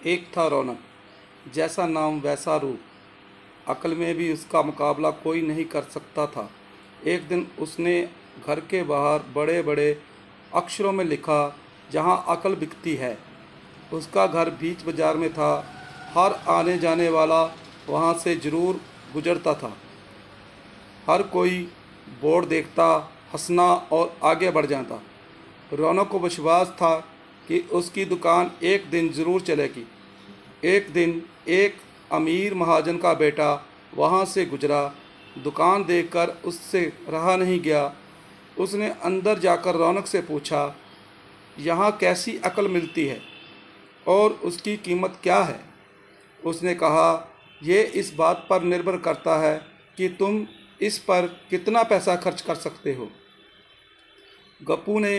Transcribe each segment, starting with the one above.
एक था रौनक, जैसा नाम वैसा रूप, अक्ल में भी उसका मुकाबला कोई नहीं कर सकता था। एक दिन उसने घर के बाहर बड़े बड़े अक्षरों में लिखा, जहाँ अक्ल बिकती है। उसका घर बीच बाजार में था। हर आने जाने वाला वहाँ से ज़रूर गुजरता था। हर कोई बोर्ड देखता, हंसना और आगे बढ़ जाता। रौनक को विश्वास था कि उसकी दुकान एक दिन ज़रूर चलेगी। एक दिन एक अमीर महाजन का बेटा वहाँ से गुजरा। दुकान देखकर उससे रहा नहीं गया। उसने अंदर जाकर रौनक से पूछा, यहाँ कैसी अक्ल मिलती है और उसकी कीमत क्या है? उसने कहा, यह इस बात पर निर्भर करता है कि तुम इस पर कितना पैसा खर्च कर सकते हो। गप्पू ने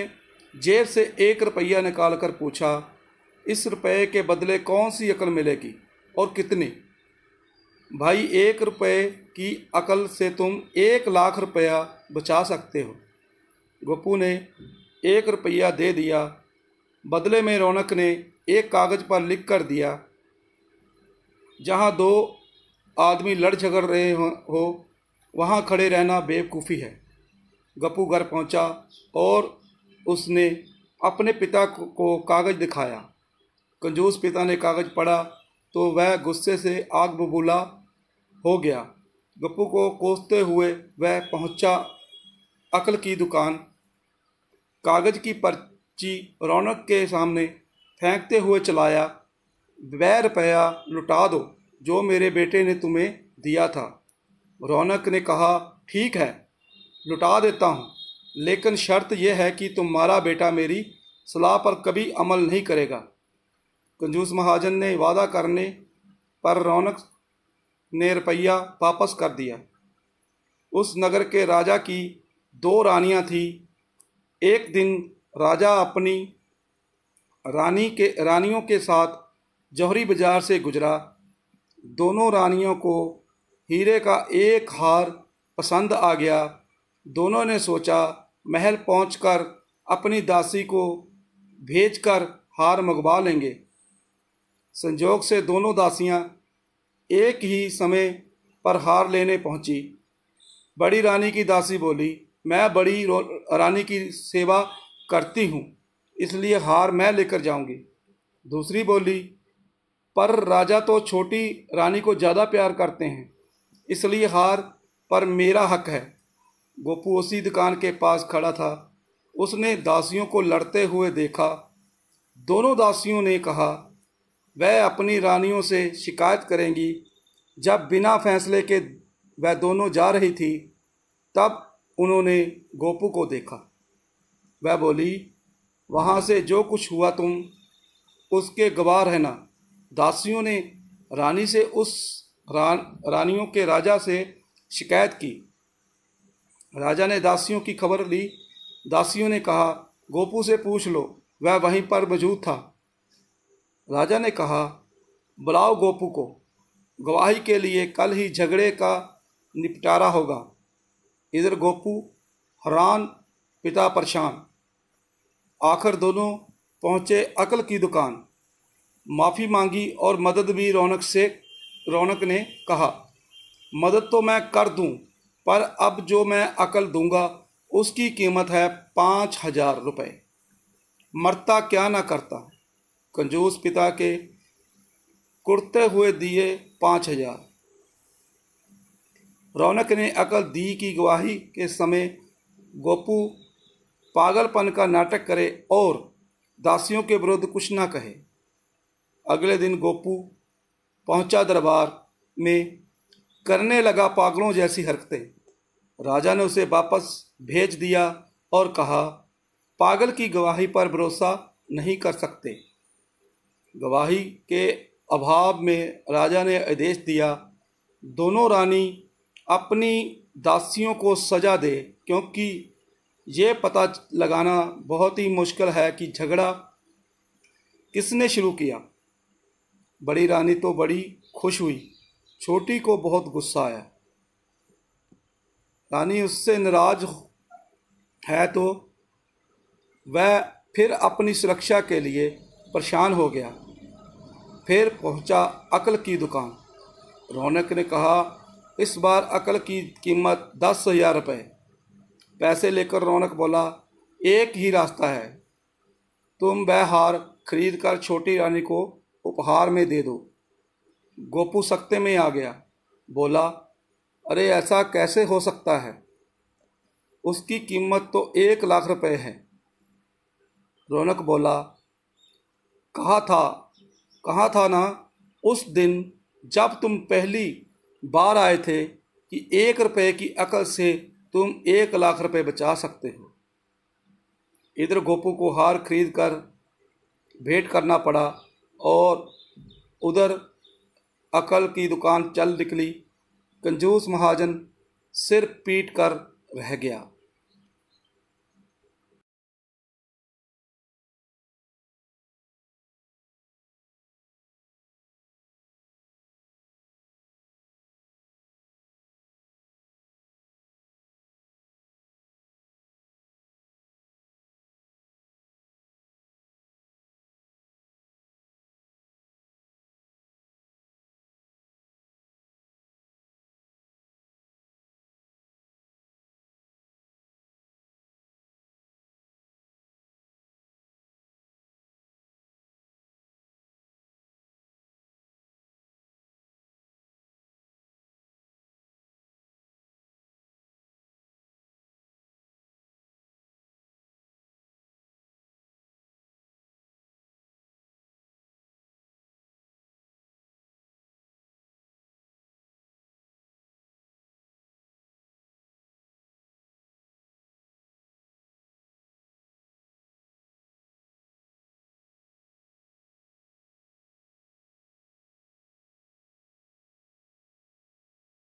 जेब से 1 रुपया निकाल कर पूछा, इस रुपये के बदले कौन सी अकल मिलेगी और कितनी? भाई, 1 रुपये की अकल से तुम 1 लाख रुपया बचा सकते हो। गप्पू ने 1 रुपया दे दिया। बदले में रौनक ने एक कागज़ पर लिख कर दिया, जहाँ 2 आदमी लड़ झगड़ रहे हो वहाँ खड़े रहना बेवकूफ़ी है। गप्पू घर पहुँचा और उसने अपने पिता को कागज़ दिखाया। कंजूस पिता ने कागज़ पढ़ा तो वह गुस्से से आग बबूला हो गया। गप्पू को कोसते हुए वह पहुँचा अक्ल की दुकान। कागज़ की पर्ची रौनक के सामने फेंकते हुए चलाया, वह रुपया लुटा दो जो मेरे बेटे ने तुम्हें दिया था। रौनक ने कहा, ठीक है, लुटा देता हूँ, लेकिन शर्त यह है कि तुम्हारा बेटा मेरी सलाह पर कभी अमल नहीं करेगा। कंजूस महाजन ने वादा करने पर रौनक ने रुपया वापस कर दिया। उस नगर के राजा की 2 रानियां थीं। एक दिन राजा अपनी रानियों के साथ जौहरी बाजार से गुजरा। दोनों रानियों को हीरे का एक हार पसंद आ गया। दोनों ने सोचा, महल पहुंचकर अपनी दासी को भेजकर हार मंगवा लेंगे। संजोग से दोनों दासियां एक ही समय पर हार लेने पहुंची। बड़ी रानी की दासी बोली, मैं बड़ी रानी की सेवा करती हूँ, इसलिए हार मैं लेकर जाऊंगी। दूसरी बोली, पर राजा तो छोटी रानी को ज़्यादा प्यार करते हैं, इसलिए हार पर मेरा हक है। गोपू उसी दुकान के पास खड़ा था। उसने दासियों को लड़ते हुए देखा। दोनों दासियों ने कहा वह अपनी रानियों से शिकायत करेंगी। जब बिना फैसले के वह दोनों जा रही थी, तब उन्होंने गोपू को देखा। वह बोली, वहाँ से जो कुछ हुआ तुम उसके गवाह रहना। दासियों ने रानी से उस रानियों के राजा से शिकायत की। राजा ने दासियों की खबर ली। दासियों ने कहा, गोपू से पूछ लो, वह वहीं पर मौजूद था। राजा ने कहा, बुलाओ गोपू को, गवाही के लिए कल ही झगड़े का निपटारा होगा। इधर गोपू हैरान, पिता परेशान। आखिर दोनों पहुँचे अक्ल की दुकान। माफ़ी मांगी और मदद भी रौनक ने कहा, मदद तो मैं कर दूं, पर अब जो मैं अक्ल दूंगा उसकी कीमत है 5,000 रुपये। मरता क्या ना करता। कंजूस पिता के कुड़ते हुए दिए 5,000। रौनक ने अक्ल दी की गवाही के समय गोपू पागलपन का नाटक करे और दासियों के विरुद्ध कुछ ना कहे। अगले दिन गोपू पहुंचा दरबार में, करने लगा पागलों जैसी हरकतें। राजा ने उसे वापस भेज दिया और कहा, पागल की गवाही पर भरोसा नहीं कर सकते। गवाही के अभाव में राजा ने आदेश दिया, दोनों रानी अपनी दासियों को सजा दे, क्योंकि ये पता लगाना बहुत ही मुश्किल है कि झगड़ा किसने शुरू किया। बड़ी रानी तो बड़ी खुश हुई, छोटी को बहुत गुस्सा आया। रानी उससे नाराज है तो वह फिर अपनी सुरक्षा के लिए परेशान हो गया। फिर पहुंचा अकल की दुकान। रौनक ने कहा, इस बार अकल की कीमत 10,000 रुपये। पैसे लेकर रौनक बोला, एक ही रास्ता है, तुम वह हार खरीद कर छोटी रानी को उपहार में दे दो। गोपू सख्ते में आ गया, बोला, अरे ऐसा कैसे हो सकता है, उसकी कीमत तो 1,00,000 रुपये है। रौनक बोला, कहा था ना उस दिन जब तुम पहली बार आए थे कि 1 रुपये की अकल से तुम 1,00,000 रुपये बचा सकते हो। इधर गोपू को हार खरीद कर भेंट करना पड़ा और उधर अकल की दुकान चल निकली। कंजूस महाजन सिर पीट कर रह गया।